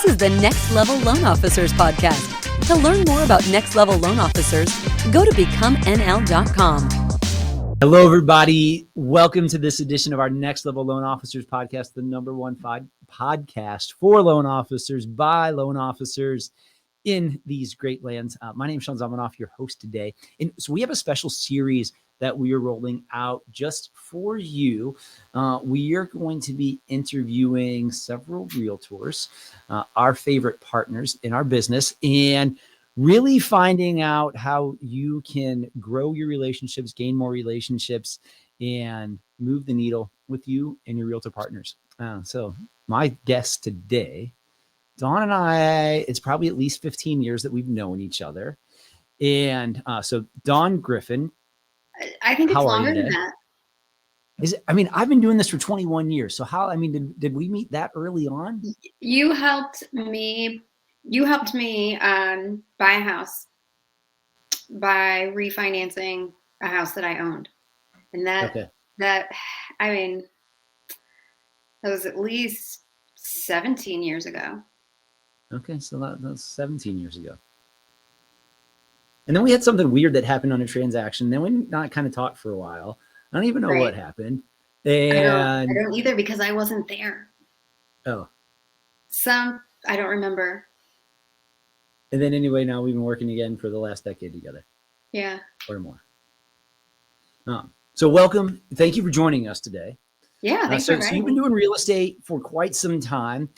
is the Next Level Loan Officers podcast. To learn more about Next Level Loan Officers, go to becomenl.com. Hello, everybody. Welcome to this edition of our Next Level Loan Officers podcast, the number one podcast for loan officers by loan officers in these great lands. My name is Sean Zalmanoff, your host today. And so we have a special series that we are rolling out just for you. We are going to be interviewing several realtors, our favorite partners in our business, and really finding out how you can grow your relationships, gain more relationships, and move the needle with you and your realtor partners. So my guest today, Dawn and I, it's probably at least 15 years that we've known each other. And so Dawn Griffin. I think it's longer than that. I've been doing this for 21 years. So did we meet that early on? You helped me buy a house by refinancing a house that I owned. And that was at least 17 years ago. Okay, so that was 17 years ago. And then we had something weird that happened on a transaction. Then we not kind of talked for a while. I don't even know what happened. And I don't either because I wasn't there. Oh. I don't remember. And then anyway, now we've been working again for the last decade together. Yeah. Or more. So welcome. Thank you for joining us today. Yeah, thanks for inviting me. So you've been doing real estate for quite some time.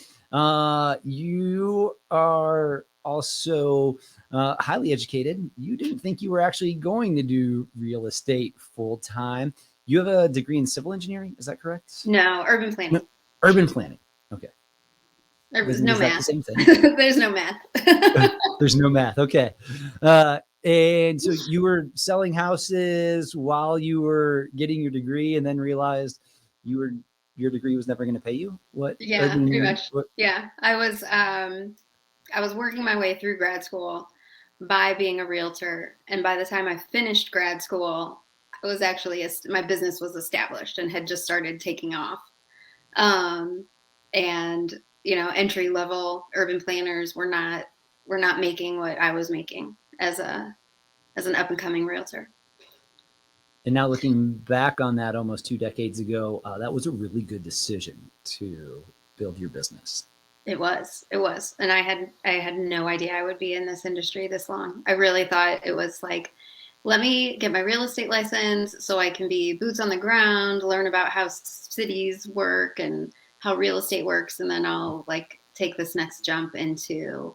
You are also highly educated. You didn't think you were actually going to do real estate full time. You have a degree in civil engineering. Is that correct? No, urban planning. No, urban planning. Okay. There's no math. The same thing? There's no math. There's no math. Okay. And so you were selling houses while you were getting your degree, and then realized your degree was never going to pay you. What? Yeah, pretty much. Yeah, I was working my way through grad school by being a realtor, and by the time I finished grad school, I was actually my business was established and had just started taking off. And entry level urban planners were not making what I was making as an up and coming realtor. And now looking back on that almost 2 decades ago, that was a really good decision to build your business. It was. And I had no idea I would be in this industry this long. I really thought it was like, let me get my real estate license so I can be boots on the ground, learn about how cities work and how real estate works. And then I'll take this next jump into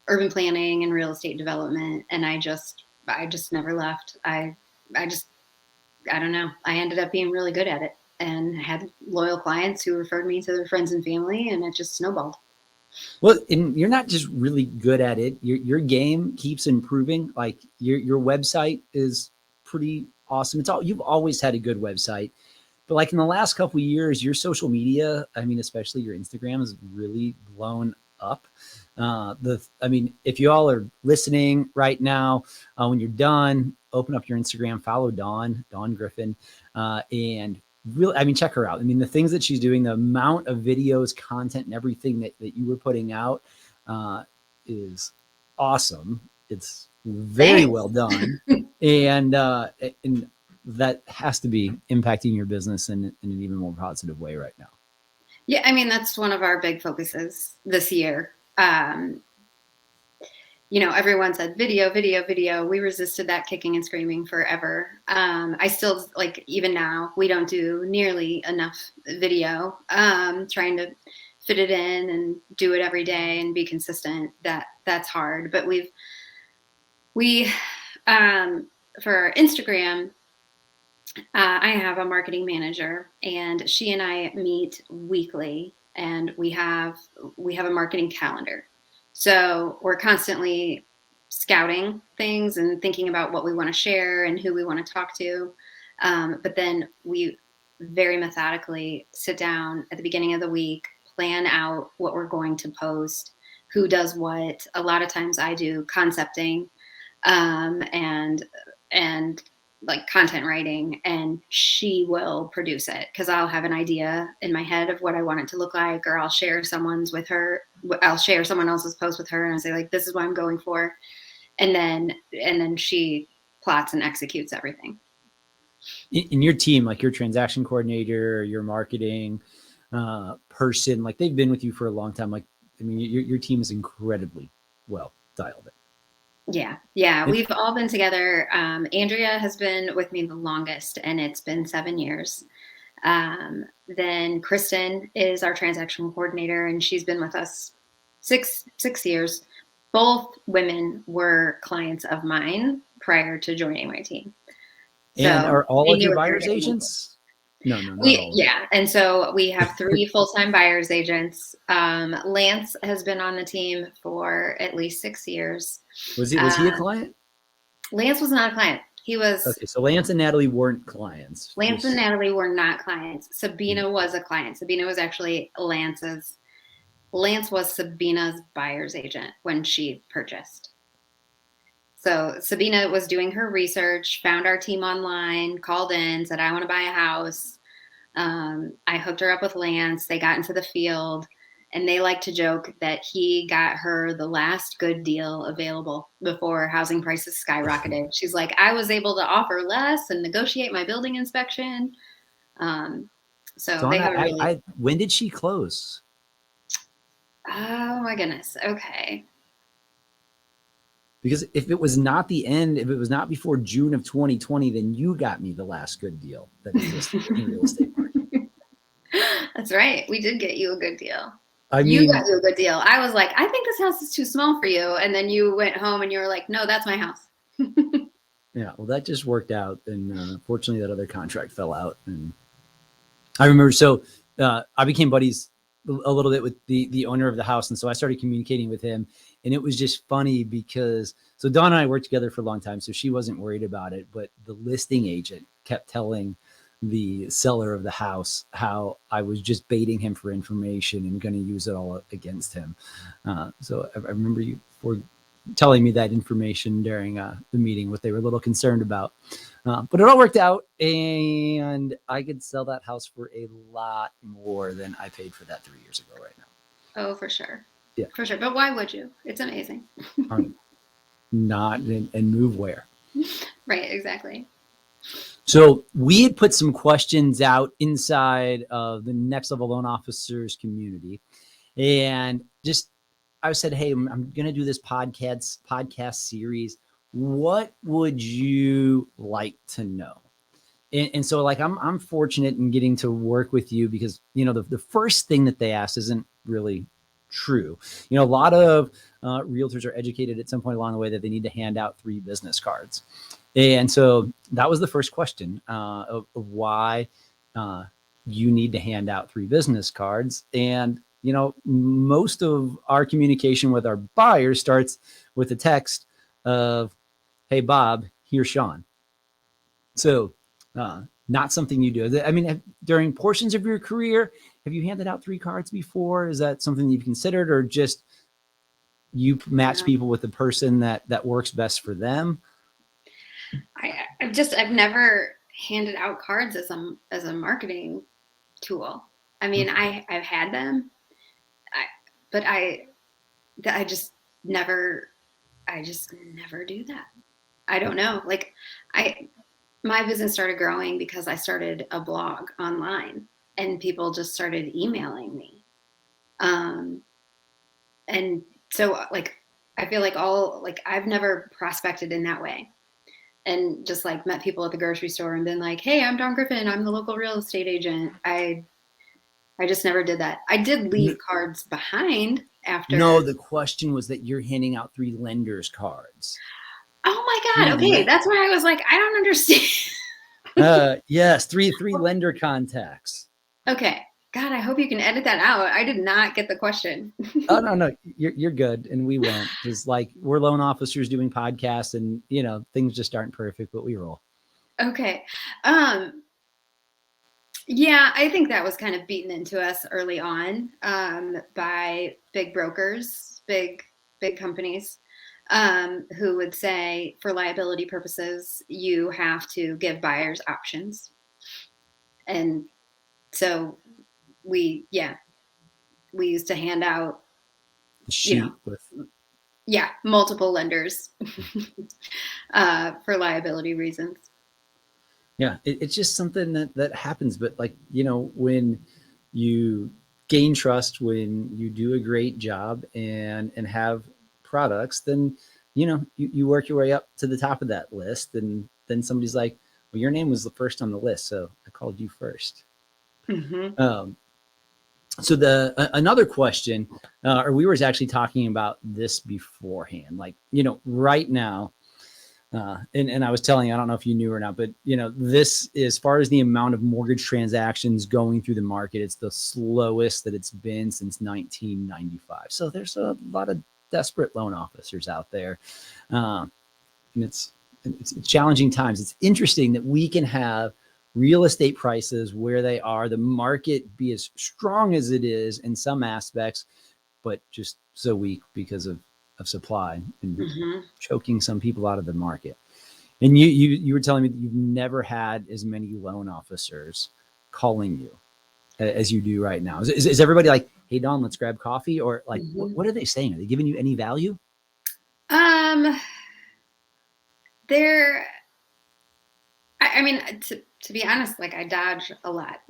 urban planning and real estate development. And I just never left. I don't know. I ended up being really good at it and had loyal clients who referred me to their friends and family, and it just snowballed. Well, and you're not just really good at it. Your game keeps improving. Like your website is pretty awesome. You've always had a good website, but like in the last couple of years, your social media, especially your Instagram, has really blown up. If you all are listening right now, when you're done, open up your Instagram, follow Dawn Griffin, and really, check her out. The things that she's doing, the amount of videos, content, and everything that you were putting out is awesome. It's very well done. and that has to be impacting your business in an even more positive way right now. Yeah, that's one of our big focuses this year. Everyone said video. We resisted that kicking and screaming forever. I still, even now, we don't do nearly enough video. Trying to fit it in and do it every day and be consistent, that's hard. But we for Instagram, I have a marketing manager, and she and I meet weekly, and we have a marketing calendar. So we're constantly scouting things and thinking about what we want to share and who we want to talk to. But then we very methodically sit down at the beginning of the week, plan out what we're going to post, who does what. A lot of times I do concepting and content writing, and she will produce it because I'll have an idea in my head of what I want it to look like, or I'll share someone's with her I'll share someone else's post with her and I say like, this is what I'm going for. And then she plots and executes everything. In your team, like your transaction coordinator, your marketing person, like they've been with you for a long time. Like, I mean, your team is incredibly well dialed in. Yeah. We've all been together. Andrea has been with me the longest, and it's been 7 years. Then Kristen is our transaction coordinator, and she's been with us six years. Both women were clients of mine prior to joining my team. And So are all of they your knew what they were buyers getting into. agents? No, not all. Yeah, and so we have 3 full-time buyers agents. Lance has been on the team for at least 6 years. Was he a client? Lance was not a client. He was. Okay, so Lance and Natalie weren't clients. Lance and Natalie were not clients. Sabina was a client. Sabina was actually Lance's. Lance was Sabina's buyer's agent when she purchased. So Sabina was doing her research, found our team online, called in, said, I want to buy a house. I hooked her up with Lance. They got into the field, and they like to joke that he got her the last good deal available before housing prices skyrocketed. She's like, I was able to offer less and negotiate my building inspection. So they have a really. When did she close? Oh my goodness. Okay. Because if it was not before June of 2020, then you got me the last good deal that existed in real estate market. That's right. We did get you a good deal. You got you a good deal. I was like, I think this house is too small for you. And then you went home and you were like, no, that's my house. Yeah, well, that just worked out. And fortunately, that other contract fell out. And I remember, so I became buddies a little bit with the owner of the house. And so I started communicating with him. And it was just funny because, so Dawn and I worked together for a long time, so she wasn't worried about it. But the listing agent kept telling the seller of the house how I was just baiting him for information and going to use it all against him. So I remember you for telling me that information during the meeting, what they were a little concerned about. But it all worked out, and I could sell that house for a lot more than I paid for that 3 years ago right now. Oh, for sure. Yeah. For sure. But why would you? It's amazing. Not and move where? Right, exactly. So we had put some questions out inside of the Next Level Loan Officers community, and just I said, hey, I'm going to do this podcast series. What would you like to know? And so like I'm fortunate in getting to work with you because, you know, the first thing that they asked isn't really true. You know, a lot of realtors are educated at some point along the way that they need to hand out 3 business cards. And so that was the first question of why you need to hand out 3 business cards. And, you know, most of our communication with our buyers starts with a text of, hey, Bob, here's Sean. So not something you do. I mean, during portions of your career, have you handed out 3 cards before? Is that something you've considered, or just you match people with the person that works best for them? I've never handed out cards as a marketing tool. I mean, I've had them, but I just never do that. I don't know. Like my business started growing because I started a blog online and people just started emailing me. And so like, I feel like I've never prospected in that way. And just like met people at the grocery store and been like, hey, I'm Dawn Griffin. I'm the local real estate agent. I just never did that. I did leave cards behind after. No, the question was that you're handing out 3 lenders cards. Oh my God. Okay. That's why I was like, I don't understand. Yes. Three lender contacts. Okay. God, I hope you can edit that out. I did not get the question. Oh, no, you're good. And we won't, because like we're loan officers doing podcasts and, you know, things just aren't perfect, but we roll. Okay. Yeah, I think that was kind of beaten into us early on by big brokers, big companies who would say for liability purposes, you have to give buyers options. And so we used to hand out sheet with multiple lenders for liability reasons. Yeah, it's just something that happens. But like, when you gain trust, when you do a great job and have products, then, you work your way up to the top of that list. And then somebody's like, well, your name was the first on the list, so I called you first. Mm-hmm. So another question, or we were actually talking about this beforehand, like, right now, and I was telling you, I don't know if you knew or not, but this, as far as the amount of mortgage transactions going through the market, it's the slowest that it's been since 1995. So there's a lot of desperate loan officers out there, and it's challenging times. It's interesting that we can have real estate prices where they are, the market be as strong as it is in some aspects, but just so weak because of supply and choking some people out of the market. And you were telling me that you've never had as many loan officers calling you as you do right now. Is everybody like, hey, Dawn, let's grab coffee? Or like, what are they saying? Are they giving you any value? They're, I mean, to be honest, like I dodge a lot.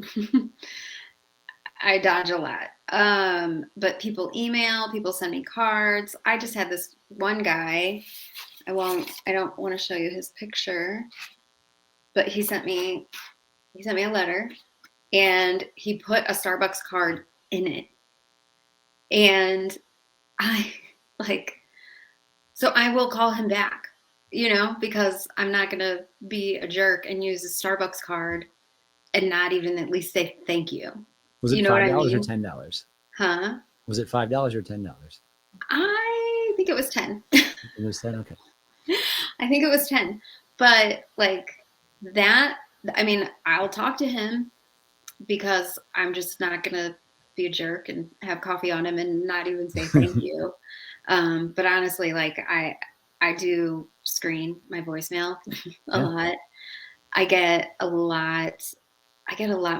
But people email, people send me cards. I just had this one guy. I don't want to show you his picture, but he sent me a letter and he put a Starbucks card in it. And so I will call him back, because I'm not going to be a jerk and use a Starbucks card and not even at least say thank you. Was it $5 or $10? Huh? Was it $5 or $10? I think it was 10. It was 10. Okay. I think it was 10. But like that, I mean, I'll talk to him because I'm just not going to be a jerk and have coffee on him and not even say thank you. But honestly, like I do screen my voicemail a lot. I get a lot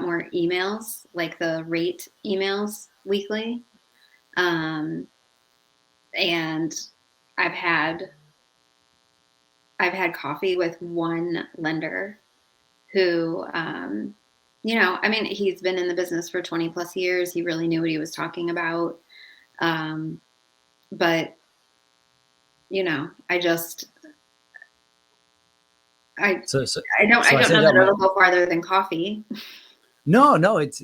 more emails, like the rate emails weekly. And I've had coffee with one lender who, I mean, he's been in the business for 20 plus years. He really knew what he was talking about. But, I just, I don't know that it'll go farther than coffee. No, it's,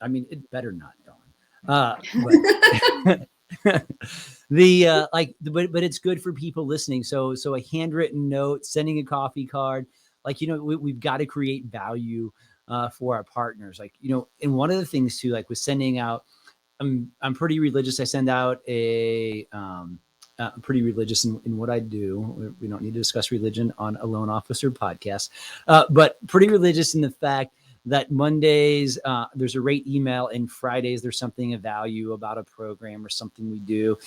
I mean, it better not, Dawn. But but it's good for people listening. So a handwritten note, sending a coffee card, like, we've got to create value for our partners. Like, and one of the things too, like with sending out, I'm pretty religious. I send out pretty religious in what I do. We don't need to discuss religion on a loan officer podcast, but pretty religious in the fact that Mondays, there's a rate email, and Fridays, there's something of value about a program or something we do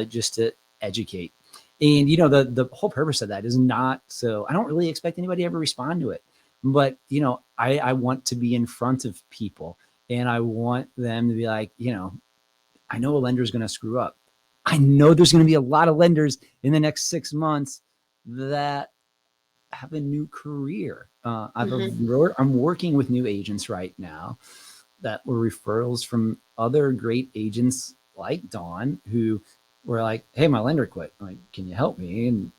just to educate. And, the whole purpose of that is not, so I don't really expect anybody to ever respond to it. But, I want to be in front of people, and I want them to be like, I know a lender is going to screw up. I know there's going to be a lot of lenders in the next 6 months that have a new career. I'm working with new agents right now that were referrals from other great agents like Dawn, who were like, hey, my lender quit. I'm like, can you help me? And,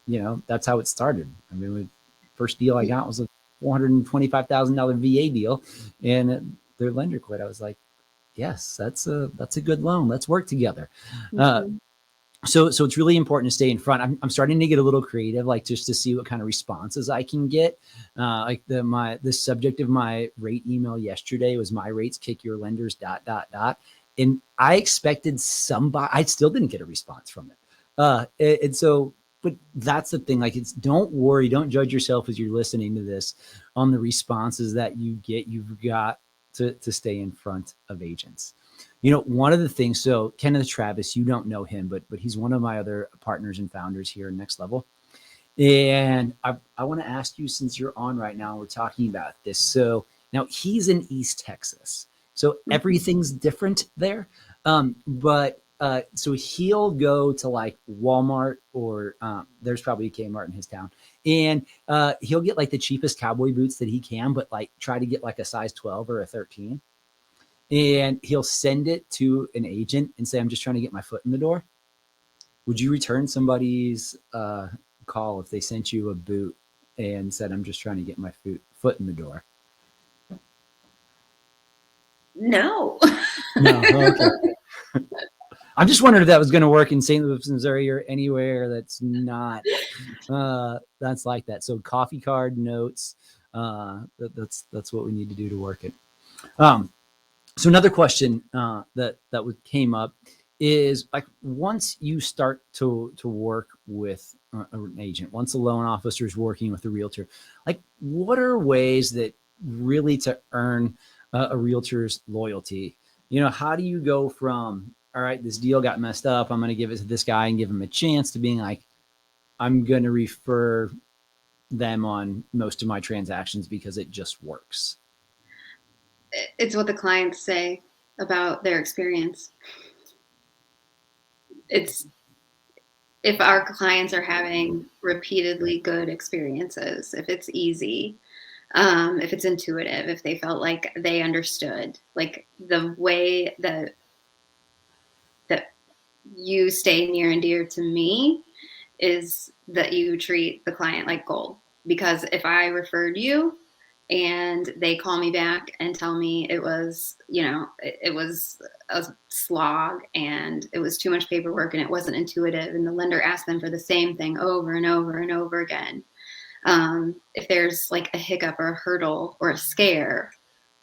that's how it started. I mean, first deal I got was a $425,000 VA deal, and their lender quit. I was like, yes, that's a good loan. Let's work together. So it's really important to stay in front. I'm starting to get a little creative, like just to see what kind of responses I can get. Like the subject of my rate email yesterday was my rates kick your lenders ... And I expected somebody, I still didn't get a response from it. And so, but that's the thing, like don't worry, don't judge yourself as you're listening to this on the responses that you get. You've got to stay in front of agents. One of the things, so Kenneth Travis, you don't know him, but he's one of my other partners and founders here in Next Level. And I want to ask you, since you're on right now, we're talking about this. So now he's in East Texas, so everything's different there. But so he'll go to like Walmart or there's probably a Kmart in his town, and he'll get like the cheapest cowboy boots that he can, but like try to get like a size 12 or a 13, and he'll send it to an agent and say, I'm just trying to get my foot in the door. Would you return somebody's call if they sent you a boot and said, I'm just trying to get my foot in the door? No. No. Okay. I'm just wondering if that was going to work in St. Louis, Missouri, or anywhere that's not that's like that. So coffee card notes, that's what we need to do to work it. So another question that came up is, like, once you start to work with an agent, once a loan officer is working with a realtor, like, what are ways that really to earn a realtor's loyalty? You know, how do you go from, all right, this deal got messed up, I'm going to give it to this guy and give him a chance, to being like, I'm going to refer them on most of my transactions because it just works? It's what the clients say about their experience. It's if our clients are having repeatedly good experiences, if it's easy, if it's intuitive, if they felt like they understood, like the way that you stay near and dear to me is that you treat the client like gold. Because if I referred you and they call me back and tell me it was, it was a slog and it was too much paperwork and it wasn't intuitive, and the lender asked them for the same thing over and over and over again. If there's like a hiccup or a hurdle or a scare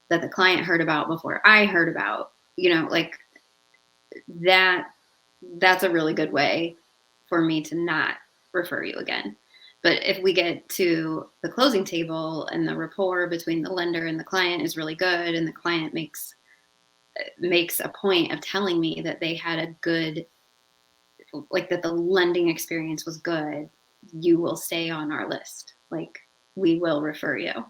that the client heard about before I heard about, like that's a really good way for me to not refer you again. But if we get to the closing table and the rapport between the lender and the client is really good, and the client makes a point of telling me that they had a good, like that the lending experience was good, you will stay on our list. Like, we will refer you.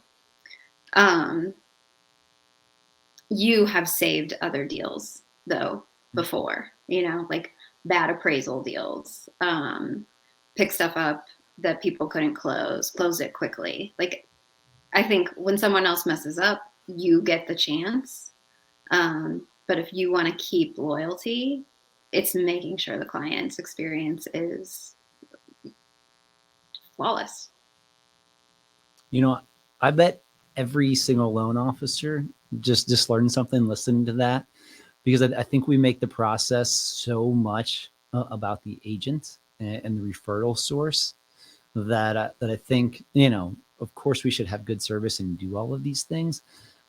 You have saved other deals though before, like bad appraisal deals, pick stuff up that people couldn't close it quickly. Like, I think when someone else messes up, you get the chance. But if you want to keep loyalty, it's making sure the client's experience is flawless. I bet every single loan officer just learned something listening to that, because I think we make the process so much about the agent and the referral source that I think, of course we should have good service and do all of these things,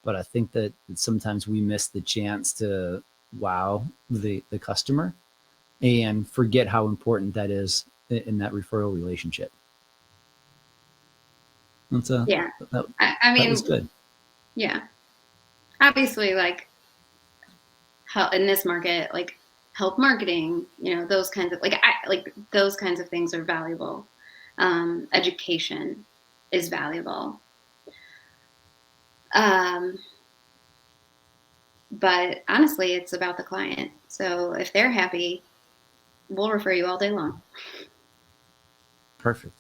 but I think that sometimes we miss the chance to wow the customer and forget how important that is in that referral relationship. Yeah. That I mean, was good. Yeah. Obviously, like, in this market, like help marketing, those kinds of those kinds of things are valuable. Education is valuable. But honestly, it's about the client. So if they're happy, we'll refer you all day long. Perfect.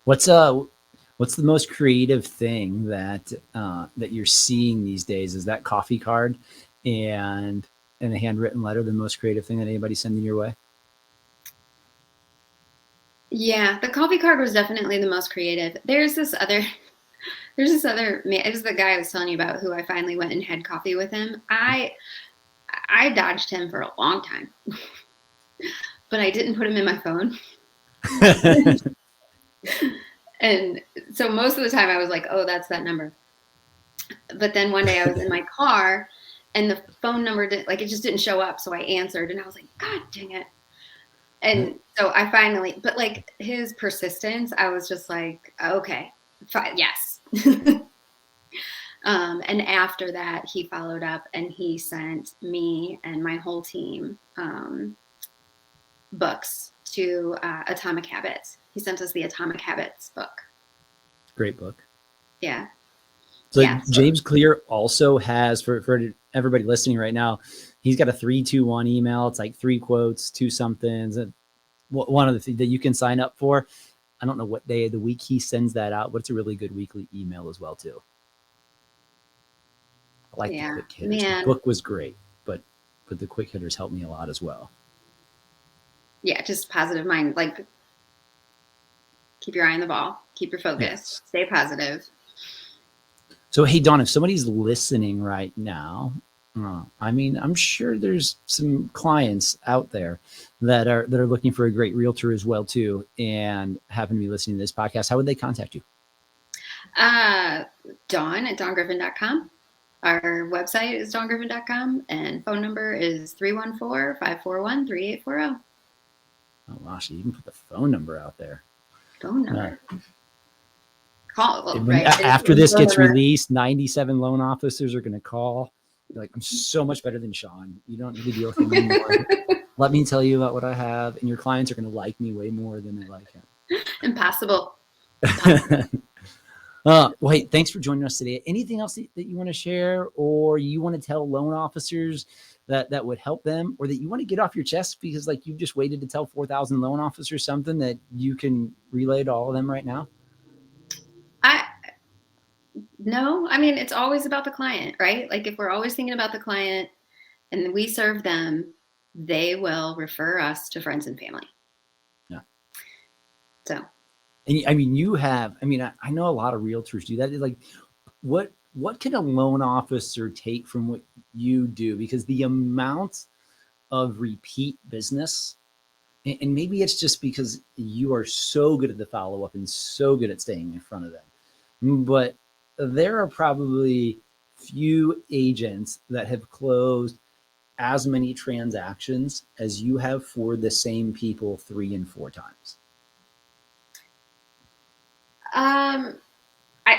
What's the most creative thing that you're seeing these days? Is that coffee card and a handwritten letter the most creative thing that anybody's sending your way? Yeah, the coffee card was definitely the most creative. There's this other man. It was the guy I was telling you about, who I finally went and had coffee with him. I dodged him for a long time, but I didn't put him in my phone. And so most of the time I was like, oh, that's that number. But then one day I was in my car and the phone number it just didn't show up. So I answered and I was like, God dang it. And so I finally, but like his persistence, I was just like, okay, fine, yes. And after that, he followed up and he sent me and my whole team books to Atomic Habits. He sent us the Atomic Habits book. Great book. Yeah. So Yeah. James Clear also has, for everybody listening right now, he's got a 3-2-1 email. It's like 3 quotes, 2 somethings. And one of the things that you can sign up for. I don't know what day of the week he sends that out, but it's a really good weekly email as well too. I like the quick hitters. Man. The book was great, but the quick hitters helped me a lot as well. Yeah, just positive mind. Like, keep your eye on the ball. Keep your focus. Yes. Stay positive. So, hey, Dawn, if somebody's listening right now, I mean, I'm sure there's some clients out there that are looking for a great realtor as well too, and happen to be listening to this podcast. How would they contact you? Dawn at dawngriffin.com. Our website is dawngriffin.com, and phone number is 314-541-3840. Oh gosh, you even put the phone number out there. Phone number. Call. Well, When, right. after this gets released, 97 loan officers are going to call. You're like, I'm so much better than Sean. You don't need to deal with him anymore. Let me tell you about what I have. And your clients are going to like me way more than they like him. Impossible. Well, hey, thanks for joining us today. Anything else that you want to share, or you want to tell loan officers that would help them, or that you want to get off your chest because like you've just waited to tell 4,000 loan officers something that you can relay to all of them right now? No, I mean, it's always about the client, right? Like if we're always thinking about the client and we serve them, they will refer us to friends and family. Yeah. So. And I mean, I know a lot of realtors do that. Like, what can a loan officer take from what you do? Because the amount of repeat business, and maybe it's just because you are so good at the follow-up and so good at staying in front of them, but there are probably few agents that have closed as many transactions as you have for the same people 3 and 4 times.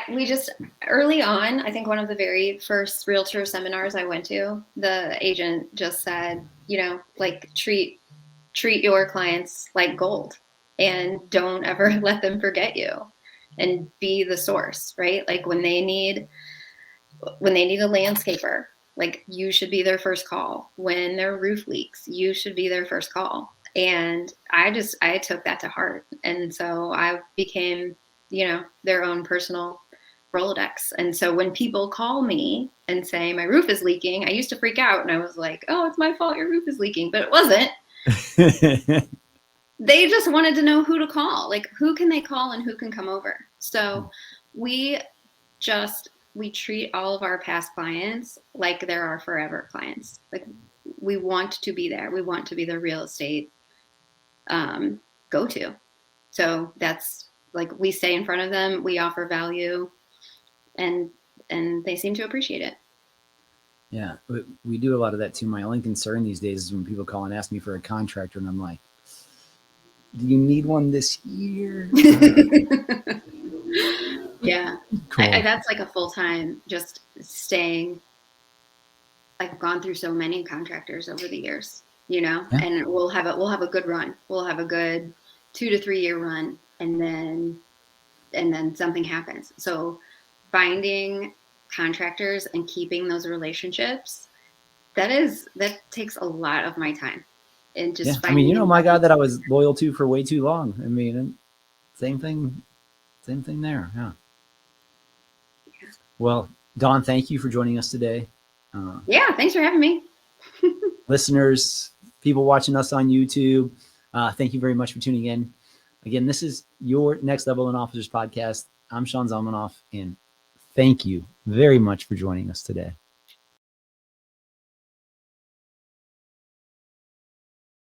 We just early on, I think one of the very first realtor seminars I went to, the agent just said, like treat your clients like gold and don't ever let them forget you and be the source, right? Like when they need a landscaper, like you should be their first call. When their roof leaks, you should be their first call. And I took that to heart. And so I became, their own personal Rolodex. And so when people call me and say my roof is leaking, I used to freak out and I was like, oh, it's my fault your roof is leaking, but it wasn't. They just wanted to know who to call, like who can they call and who can come over. So we treat all of our past clients like they're our forever clients. Like we want to be there. We want to be the real estate go-to. So that's like we stay in front of them, we offer value, and they seem to appreciate it. Yeah, we do a lot of that too. My only concern these days is when people call and ask me for a contractor, and I'm like, do you need one this year? Yeah. Cool. That's like a full-time, just staying. I've gone through so many contractors over the years, yeah. And we'll have a good run. We'll have a good 2 to 3 year run, and then something happens. So finding contractors and keeping those relationships, that takes a lot of my time. And just my God, that I was loyal to for way too long. I mean, same thing there. Yeah. Well, Dawn, thank you for joining us today. Yeah, thanks for having me. Listeners, people watching us on YouTube, thank you very much for tuning in. Again, this is your Next Level Loan Officers podcast. I'm Sean Zalmanoff, and thank you very much for joining us today.